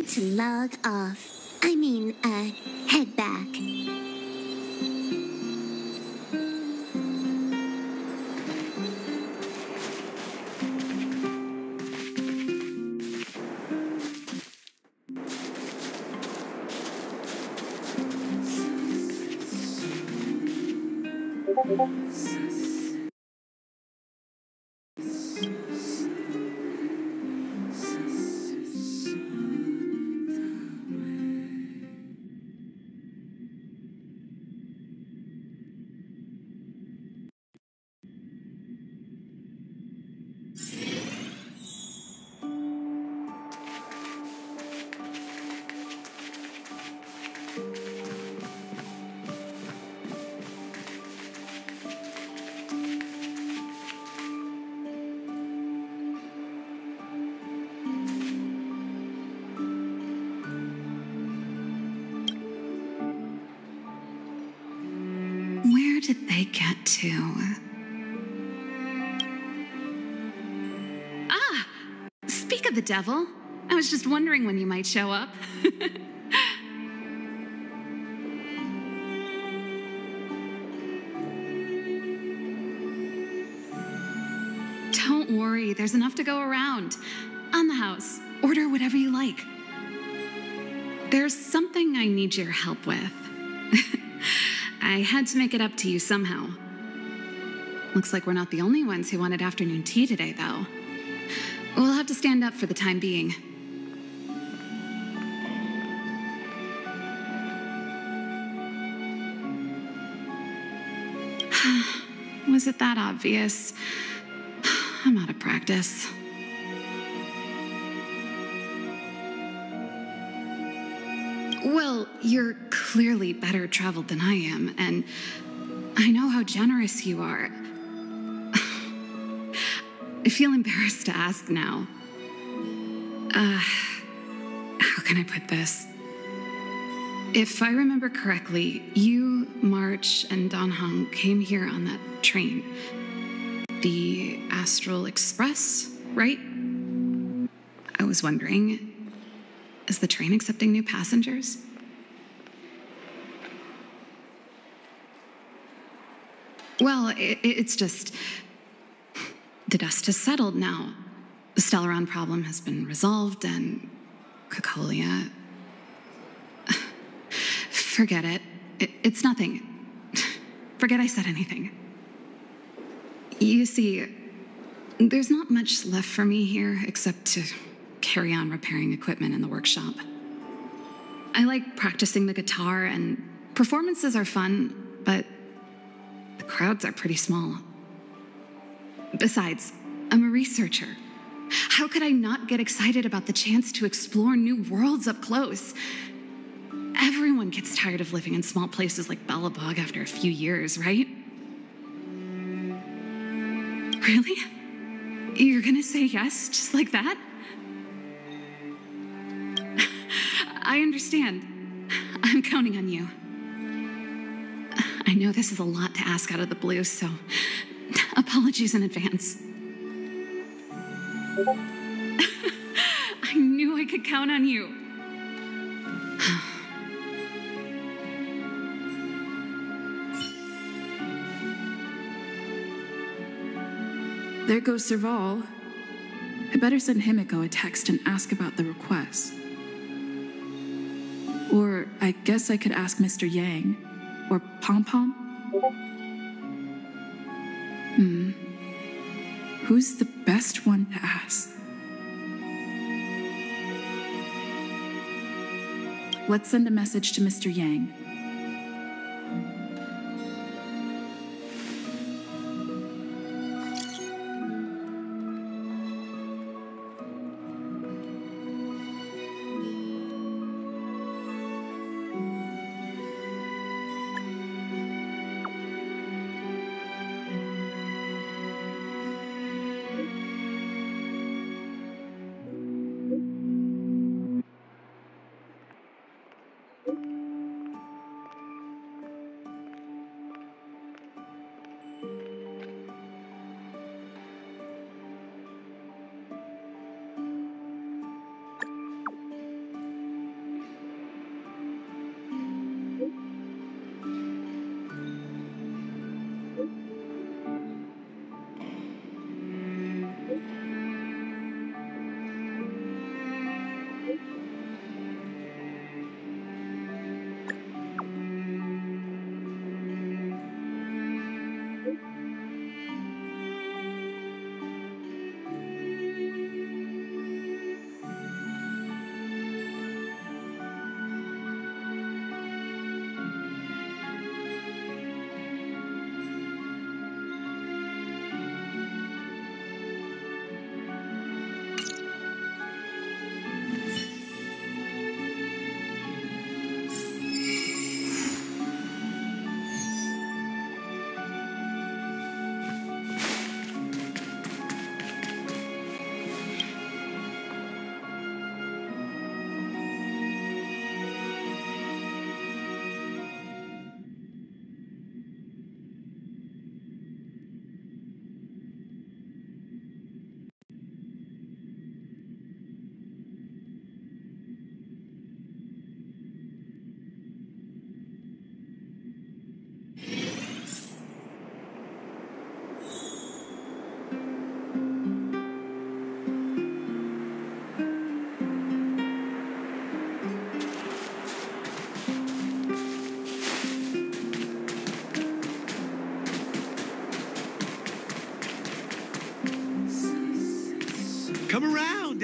to log off. Head back. Where did they get to? Ah! Speak of the devil. I was just wondering when you might show up. Don't worry, there's enough to go around. On the house, order whatever you like. There's something I need your help with. I had to make it up to you somehow. Looks like we're not the only ones who wanted afternoon tea today, though. We'll have to stand up for the time being. Was it that obvious? I'm out of practice. Well, you're clearly better traveled than I am, and I know how generous you are. I feel embarrassed to ask now. How can I put this? If I remember correctly, you, March, and Don Hong came here on that train. The Astral Express, right? I was wondering, is the train accepting new passengers? Well, it's just... the dust has settled now. The Stellaron problem has been resolved, and Coclia... Forget it. It's nothing. Forget I said anything. You see, there's not much left for me here except to carry on repairing equipment in the workshop. I like practicing the guitar, and performances are fun, but the crowds are pretty small. Besides, I'm a researcher. How could I not get excited about the chance to explore new worlds up close? Everyone gets tired of living in small places like Belbog after a few years, right? Really? You're gonna say yes, just like that? I understand. I'm counting on you. I know this is a lot to ask out of the blue, so apologies in advance. I knew I could count on you. There goes Serval. I better send Himiko a text and ask about the request. Or I guess I could ask Mr. Yang. Or Pom Pom. Who's the best one to ask? Let's send a message to Mr. Yang.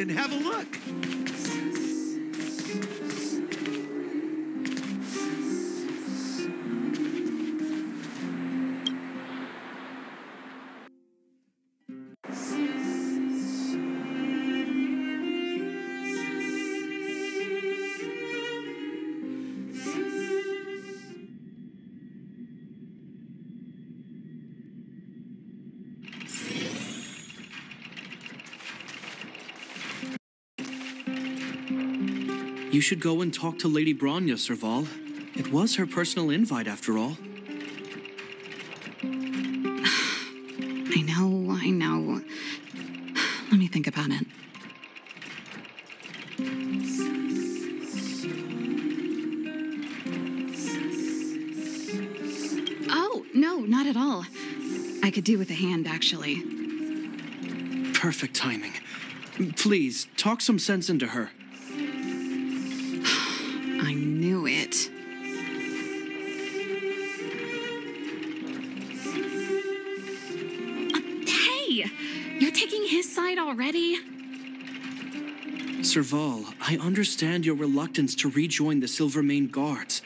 and have a look. You should go and talk to Lady Bronya, Serval. It was her personal invite, after all. I know. Let me think about it. Oh, no, not at all. I could do with a hand, actually. Perfect timing. Please, talk some sense into her. I knew it. Hey! You're taking his side already? Serval, I understand your reluctance to rejoin the Silvermane Guards.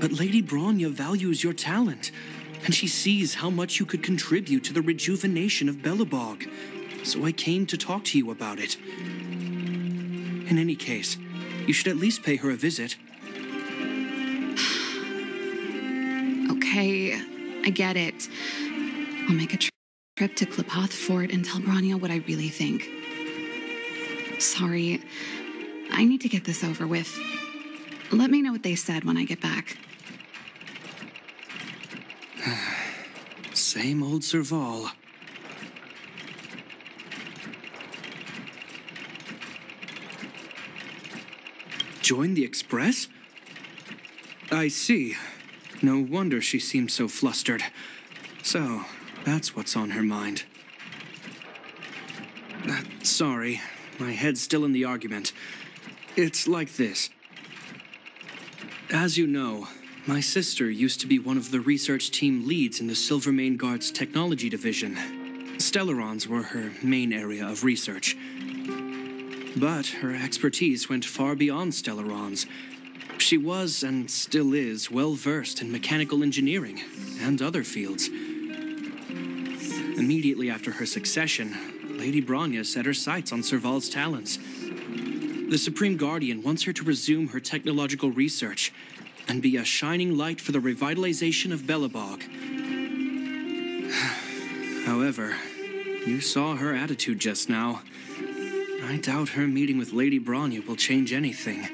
But Lady Bronya values your talent, and she sees how much you could contribute to the rejuvenation of Belbog. So I came to talk to you about it. In any case, you should at least pay her a visit. Okay, I get it. I'll make a trip to Clopoth Fort and tell Bronya what I really think. Sorry, I need to get this over with. Let me know what they said when I get back. Same old Serval. Join the Express? I see. No wonder she seems so flustered. So, that's what's on her mind. Sorry, my head's still in the argument. It's like this. As you know, my sister used to be one of the research team leads in the Silvermane Guard's technology division. Stellarons were her main area of research. But her expertise went far beyond Stellarons. She was, and still is, well-versed in mechanical engineering and other fields. Immediately after her succession, Lady Bronya set her sights on Serval's talents. The Supreme Guardian wants her to resume her technological research and be a shining light for the revitalization of Belbog. However, you saw her attitude just now. I doubt her meeting with Lady Bronya will change anything.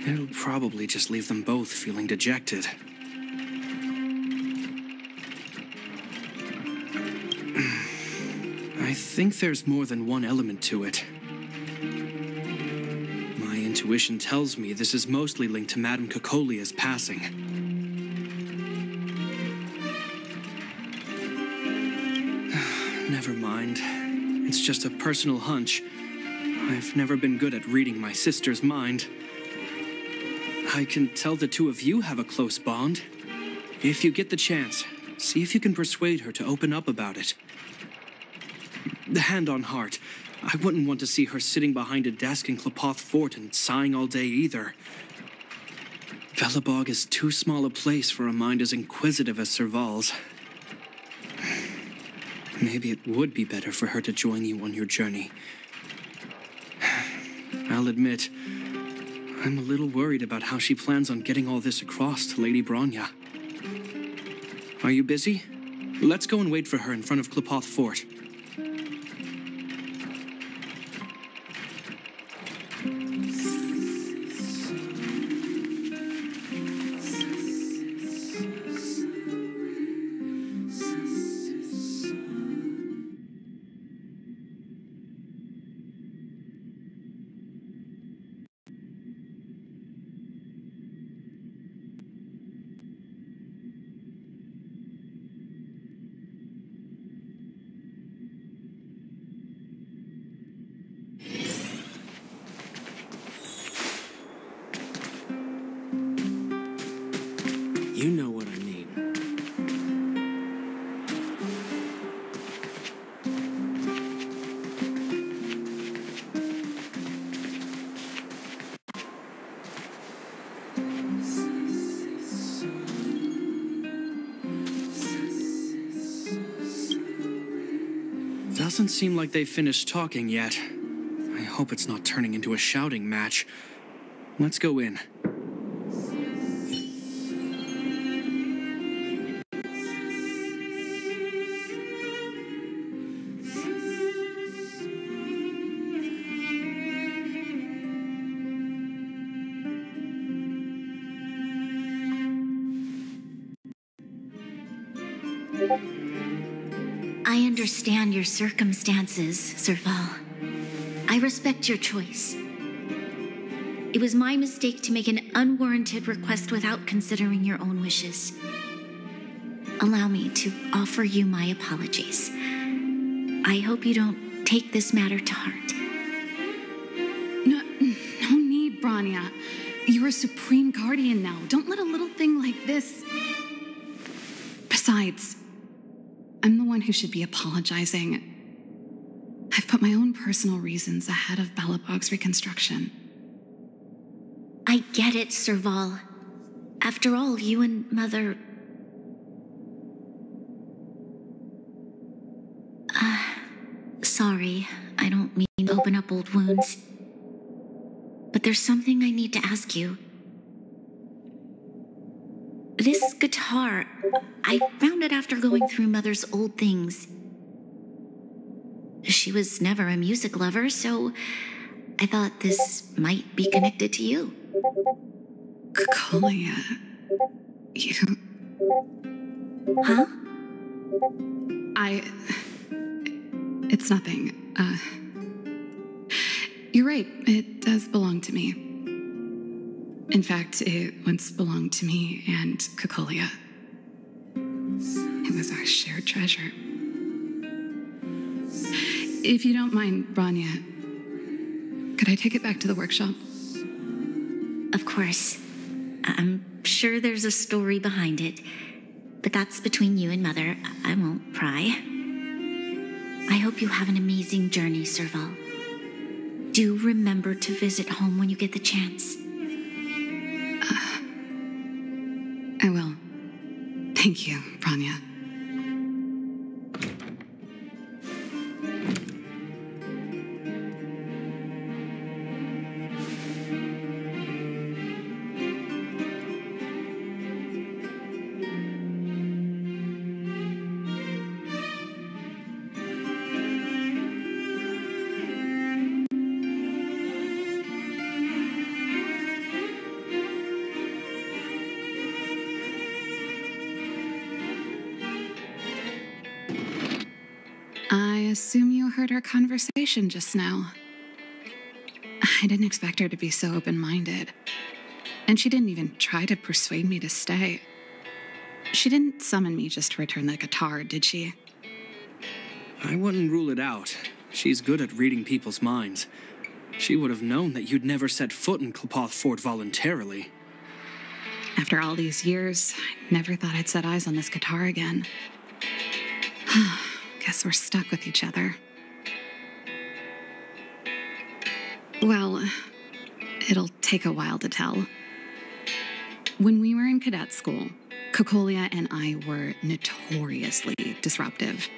It'll probably just leave them both feeling dejected. I think there's more than one element to it. My intuition tells me this is mostly linked to Madame Cocolia's passing. Never mind. It's just a personal hunch. I've never been good at reading my sister's mind. I can tell the two of you have a close bond. If you get the chance, see if you can persuade her to open up about it. Hand on heart, I wouldn't want to see her sitting behind a desk in Clopoth Fort and sighing all day either. Belbog is too small a place for a mind as inquisitive as Serval's. Maybe it would be better for her to join you on your journey. I'll admit, I'm a little worried about how she plans on getting all this across to Lady Bronya. Are you busy? Let's go and wait for her in front of Clopoth Fort. You know what I need. Doesn't seem like they finished talking yet. I hope it's not turning into a shouting match. Let's go in. I understand your circumstances, Serval. I respect your choice. It was my mistake to make an unwarranted request without considering your own wishes. Allow me to offer you my apologies. I hope you don't take this matter to heart. No need, Branya. You're a supreme guardian now. Don't let a little thing like this... Besides, I'm the one who should be apologizing. I've put my own personal reasons ahead of Belbog's reconstruction. I get it, Serval. After all, you and Mother... Sorry, I don't mean to open up old wounds. But there's something I need to ask you. This guitar, I found it after going through Mother's old things. She was never a music lover, so I thought this might be connected to you. Coclia, you... Huh? It's nothing. You're right, it does belong to me. In fact, it once belonged to me and Coclia. It was our shared treasure. If you don't mind, Branya, could I take it back to the workshop? Of course. I'm sure there's a story behind it, but that's between you and Mother. I won't pry. I hope you have an amazing journey, Serval. Do remember to visit home when you get the chance. I will. Thank you, Branya. I assume you heard our conversation just now. I didn't expect her to be so open-minded. And she didn't even try to persuade me to stay. She didn't summon me just to return the guitar, did she? I wouldn't rule it out. She's good at reading people's minds. She would have known that you'd never set foot in Clopoth Fort voluntarily. After all these years, I never thought I'd set eyes on this guitar again. Guess we're stuck with each other. Well, it'll take a while to tell. When we were in cadet school, Coclia and I were notoriously disruptive.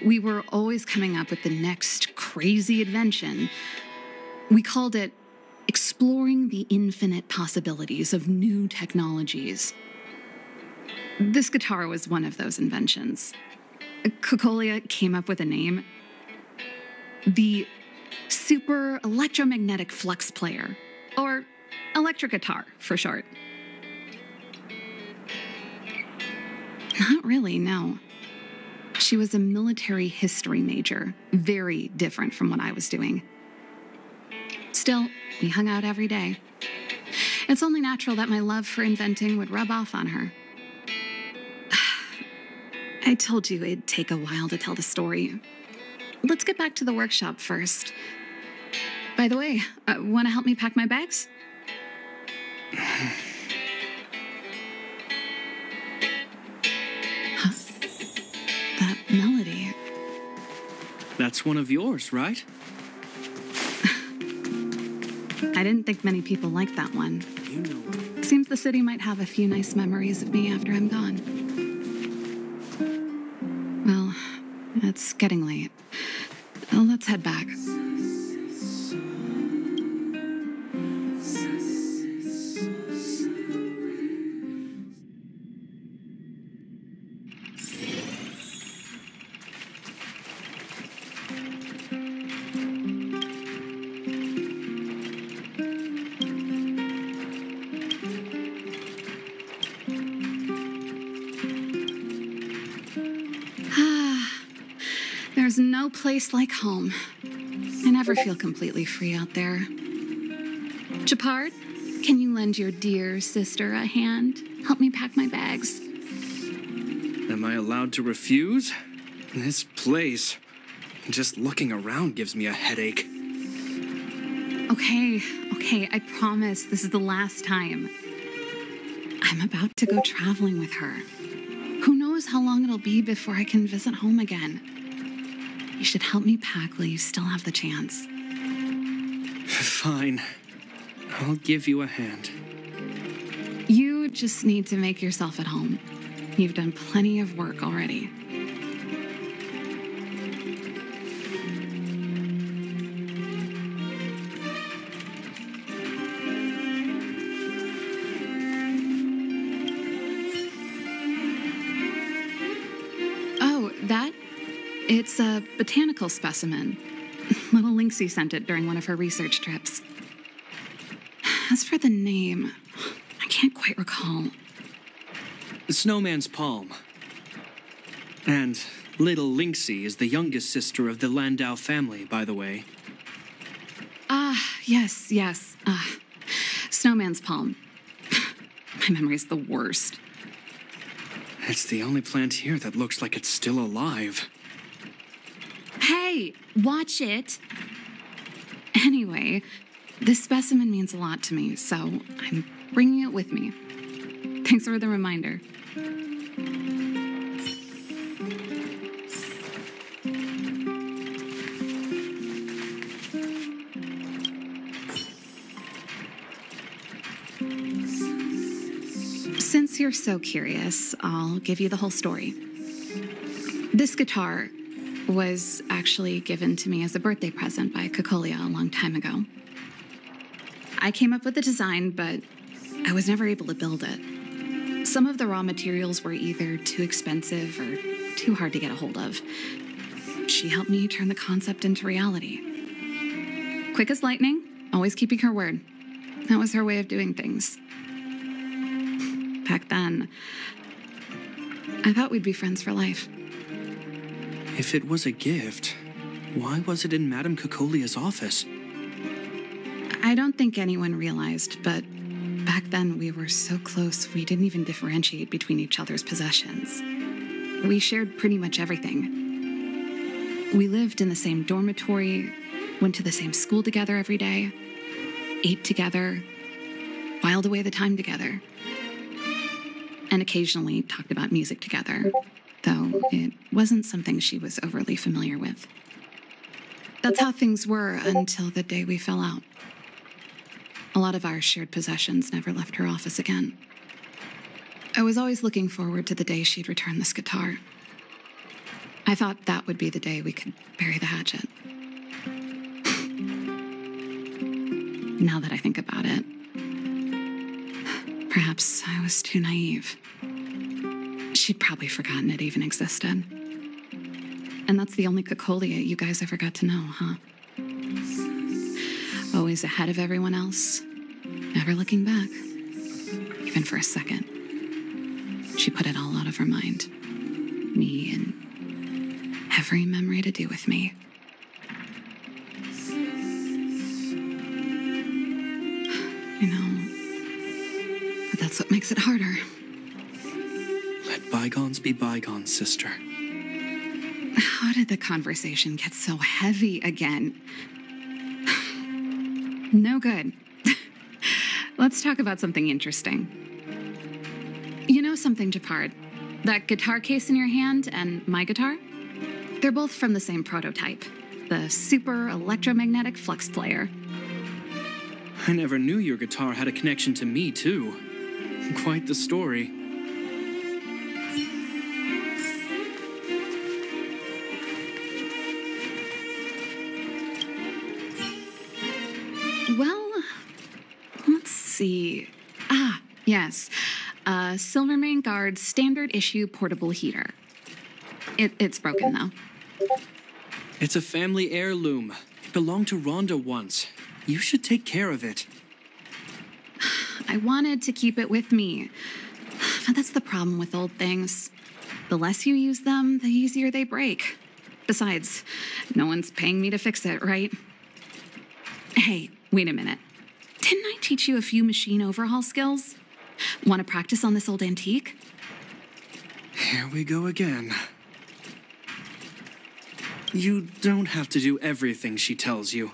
We were always coming up with the next crazy invention. We called it exploring the infinite possibilities of new technologies. This guitar was one of those inventions. Coclia came up with a name. The Super Electromagnetic Flux Player, or electric guitar for short. Not really, no. She was a military history major, very different from what I was doing. Still, we hung out every day. It's only natural that my love for inventing would rub off on her. I told you it'd take a while to tell the story. Let's get back to the workshop first. By the way, want to help me pack my bags? Huh. That melody. That's one of yours, right? I didn't think many people liked that one. You know. Seems the city might have a few nice memories of me after I'm gone. Well, it's getting late. Let's head back. There's no place like home. I never feel completely free out there. Gepard, can you lend your dear sister a hand? Help me pack my bags. Am I allowed to refuse? This place, just looking around gives me a headache. Okay, I promise this is the last time. I'm about to go traveling with her. Who knows how long it'll be before I can visit home again. You should help me pack while you still have the chance. Fine. I'll give you a hand. You just need to make yourself at home. You've done plenty of work already. Oh, that? It's a botanical specimen. Little Lynxie sent it during one of her research trips. As for the name, I can't quite recall. Snowman's palm. And little Lynxie is the youngest sister of the Landau family, by the way. Yes. Snowman's palm. My memory's the worst. It's the only plant here that looks like it's still alive. Hey, watch it. Anyway, this specimen means a lot to me, so I'm bringing it with me. Thanks for the reminder. Since you're so curious, I'll give you the whole story. This guitar was actually given to me as a birthday present by Coclia a long time ago. I came up with the design, but I was never able to build it. Some of the raw materials were either too expensive or too hard to get a hold of. She helped me turn the concept into reality. Quick as lightning, always keeping her word. That was her way of doing things. Back then, I thought we'd be friends for life. If it was a gift, why was it in Madame Cocolia's office? I don't think anyone realized, but back then we were so close we didn't even differentiate between each other's possessions. We shared pretty much everything. We lived in the same dormitory, went to the same school together every day, ate together, whiled away the time together, and occasionally talked about music together, though it wasn't something she was overly familiar with. That's how things were until the day we fell out. A lot of our shared possessions never left her office again. I was always looking forward to the day she'd return this guitar. I thought that would be the day we could bury the hatchet. Now that I think about it, perhaps I was too naive. She'd probably forgotten it even existed. And that's the only Coclia you guys ever got to know, huh? Always ahead of everyone else, never looking back, even for a second. She put it all out of her mind. Me and every memory to do with me. You know, but that's what makes it harder. Let bygones be bygones, sister. How did the conversation get so heavy again? No good. Let's talk about something interesting. You know something, Gepard? That guitar case in your hand and my guitar? They're both from the same prototype, the Super Electromagnetic Flux Player. I never knew your guitar had a connection to me, too. Quite the story. Well, let's see. Ah, yes. Silvermane Guard's standard issue portable heater. It's broken, though. It's a family heirloom. It belonged to Rhonda once. You should take care of it. I wanted to keep it with me. But that's the problem with old things. The less you use them, the easier they break. Besides, no one's paying me to fix it, right? Hey, wait a minute. Didn't I teach you a few machine overhaul skills? Want to practice on this old antique? Here we go again. You don't have to do everything she tells you.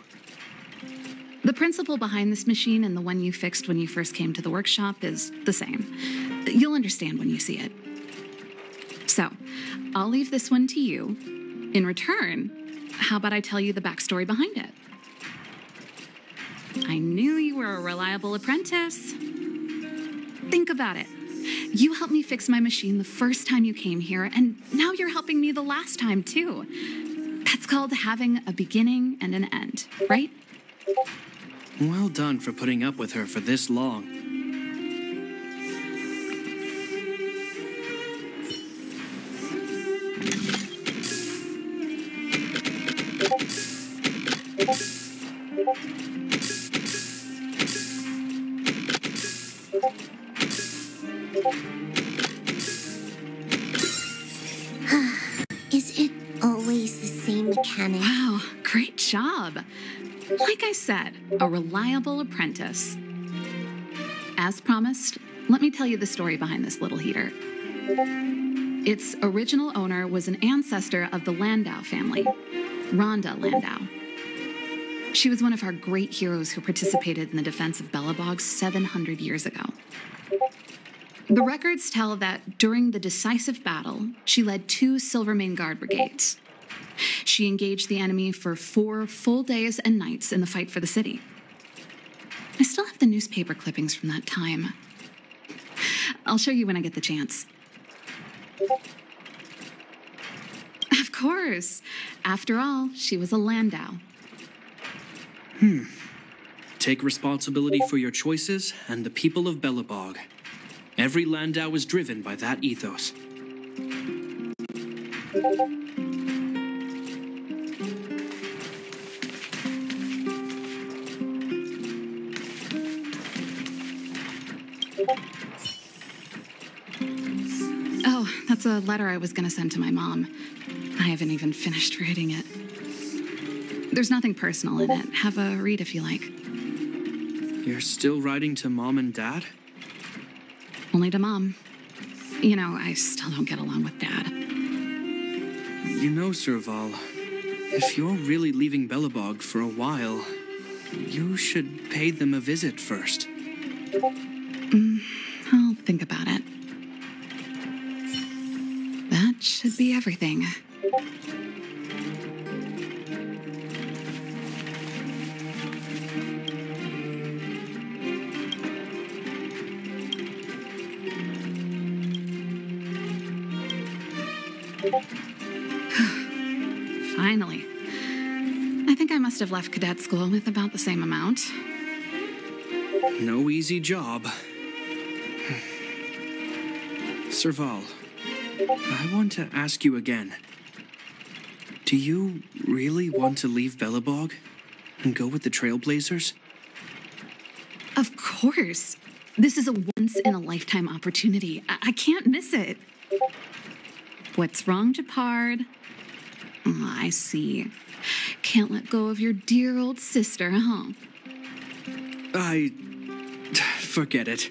The principle behind this machine and the one you fixed when you first came to the workshop is the same. You'll understand when you see it. So, I'll leave this one to you. In return, how about I tell you the backstory behind it? I knew you were a reliable apprentice. Think about it. You helped me fix my machine the first time you came here, and now you're helping me the last time, too. That's called having a beginning and an end, right? Well done for putting up with her for this long. Is it always the same mechanic? Wow, great job. Like I said, a reliable apprentice. As promised, let me tell you the story behind this little heater. Its original owner was an ancestor of the Landau family, Rhonda Landau. She was one of our great heroes who participated in the defense of Belbog 700 years ago. The records tell that during the decisive battle, she led 2 Silvermane Guard brigades. She engaged the enemy for 4 full days and nights in the fight for the city. I still have the newspaper clippings from that time. I'll show you when I get the chance. Of course. After all, she was a Landau. Take responsibility for your choices and the people of Belbog. Every Landau is driven by that ethos. Oh, that's a letter I was going to send to my mom. I haven't even finished reading it. There's nothing personal in it. Have a read if you like. You're still writing to Mom and Dad? Only to Mom. You know, I still don't get along with Dad. You know, Serval, if you're really leaving Belbog for a while, you should pay them a visit first. I'll think about it. That should be everything. Finally. I think I must have left cadet school with about the same amount. No easy job. Serval, I want to ask you again. Do you really want to leave Belbog and go with the Trailblazers? Of course. This is a once-in-a-lifetime opportunity. I can't miss it. What's wrong, Gepard? Oh, I see. Can't let go of your dear old sister, huh? Forget it.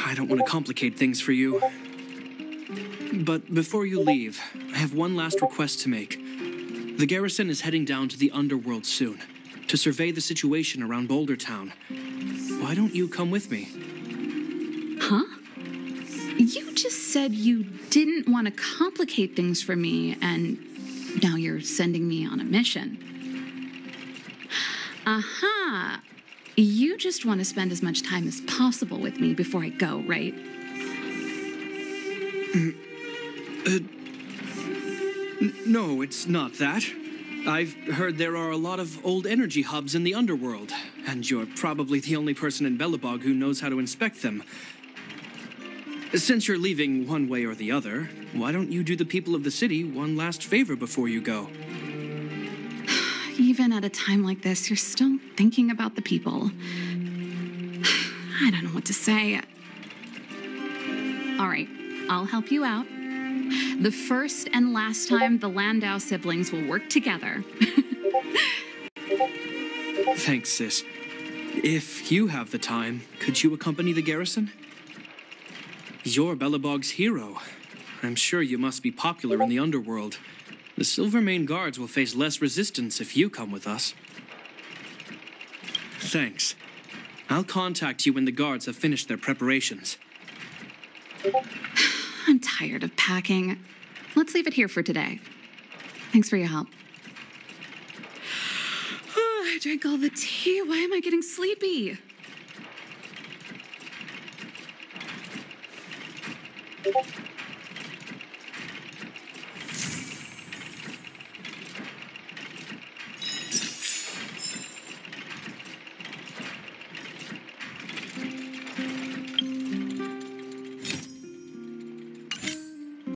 I don't want to complicate things for you. But before you leave, I have one last request to make. The garrison is heading down to the underworld soon to survey the situation around Boulder Town. Why don't you come with me? Huh? You just said you didn't want to complicate things for me, and now you're sending me on a mission. Aha! You just want to spend as much time as possible with me before I go, right? No, it's not that. I've heard there are a lot of old energy hubs in the underworld, and you're probably the only person in Belbog who knows how to inspect them. Since you're leaving one way or the other, why don't you do the people of the city one last favor before you go? Even at a time like this, you're still thinking about the people. I don't know what to say. All right, I'll help you out. The first and last time the Landau siblings will work together. Thanks, sis. If you have the time, could you accompany the garrison? You're Belbog's hero. I'm sure you must be popular in the underworld. The Silvermane Guards will face less resistance if you come with us. Thanks. I'll contact you when the guards have finished their preparations. I'm tired of packing. Let's leave it here for today. Thanks for your help. I drank all the tea. Why am I getting sleepy?